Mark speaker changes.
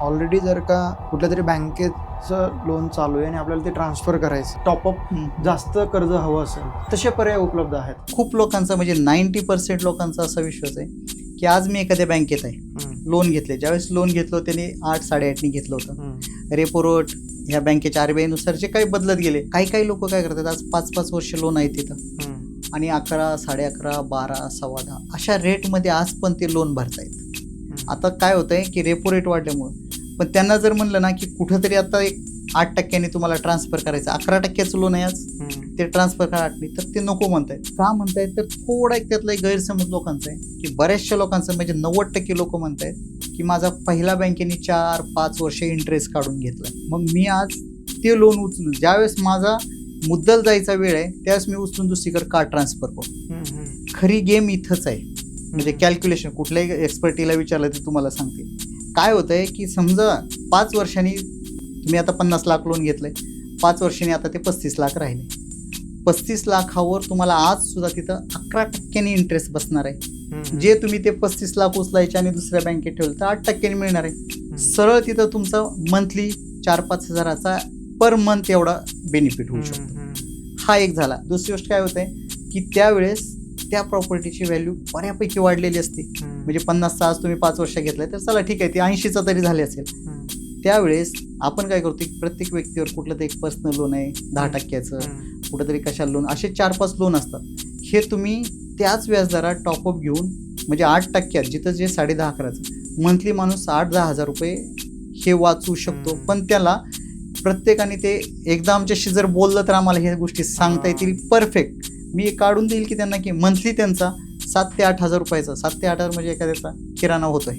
Speaker 1: Already जर का कुठल्या तरी बँकेचं लोन चालू आहे आणि आपल्याला ते ट्रान्सफर करायचं, टॉपअप जास्त कर्ज हवं असेल, तसे पर्याय उपलब्ध आहेत.
Speaker 2: खूप लोकांचा म्हणजे 90% लोकांचा असा विश्वास आहे की आज मी एखाद्या बँकेत आहे, लोन घेतले. ज्यावेळेस लोन घेतलं त्यांनी 8-8.5नी घेतलं होतं. रेपो रेट ह्या बँकेच्या RBI नुसारचे काही बदलत गेले. काही लोक काय करतात, आज 5-5 वर्ष लोन आहे तिथं आणि 11, 11.5, 12, 10.25 अशा रेटमध्ये आज पण ते लोन भरतायत. आता काय होतंय की रेपो रेट वाढल्यामुळे पण त्यांना जर म्हणलं ना की कुठंतरी आता एक 8% तुम्हाला ट्रान्सफर करायचं, 11% लोन आहे आज, ते ट्रान्सफर करा 8ने, तर ते नको म्हणतायत. का म्हणतायत तर थोडा एक त्यातला एक गैरसमज लोकांचा आहे की बऱ्याचशा लोकांचं म्हणजे 90% लोक म्हणतायत की माझा पहिला बँकेने 4-5 वर्ष इंटरेस्ट काढून घेतला, मग मी आज ते लोन उचलून ज्यावेळेस माझा मुद्दल जायचा वेळ आहे त्यावेळेस मी उचलून दुसरीकडे का ट्रान्सफर करू. खरी गेम इथंच आहे. म्हणजे कॅल्क्युलेशन कुठल्याही एक्सपर्टीला विचारलं तर तुम्हाला सांगते. काय होतंय की समजा 5 वर्षांनी तुम्ही आता 50 लाख लोन घेतलंय, 5 वर्षांनी आता ते 35 लाख राहिले. 35 लाखावर तुम्हाला आज सुद्धा तिथं 11% इंटरेस्ट बसणार आहे. जे तुम्ही ते 35 लाख उचलायचे आणि दुसऱ्या बँकेत ठेवलं तर 8% मिळणार आहे. सरळ तिथं तुमचं मंथली 4-5 हजाराचा पर मंथ एवढा बेनिफिट होऊ शकतो. हा एक झाला. दुसरी गोष्ट काय होते की त्यावेळेस त्या प्रॉपर्टीची व्हॅल्यू बऱ्यापैकी वाढलेली असते. म्हणजे 50चा आज तुम्ही 5 वर्ष घेतलाय तर चला ठीक आहे, ती 80चा तरी झाले असेल. त्यावेळेस आपण काय करतो की प्रत्येक व्यक्तीवर कुठलं तरी एक पर्सनल लोन आहे 10%चं, कुठंतरी कशाला लोन, असे 4-5 लोन असतात. हे तुम्ही त्याच व्याजदरात टॉपअप घेऊन म्हणजे 8% जिथं जे 10.5-11चं मंथली माणूस 8-10 हजार रुपये हे वाचवू शकतो. पण त्याला प्रत्येकाने ते एकदा आमच्याशी जर बोललं तर आम्हाला ह्या गोष्टी सांगता येतील परफेक्ट. मी काढून देईल की त्यांना की मंथली त्यांचा 7 ते 8 हजार रुपयाचा, 7 ते 8 हजार म्हणजे एखाद्याचा किराणा होतोय.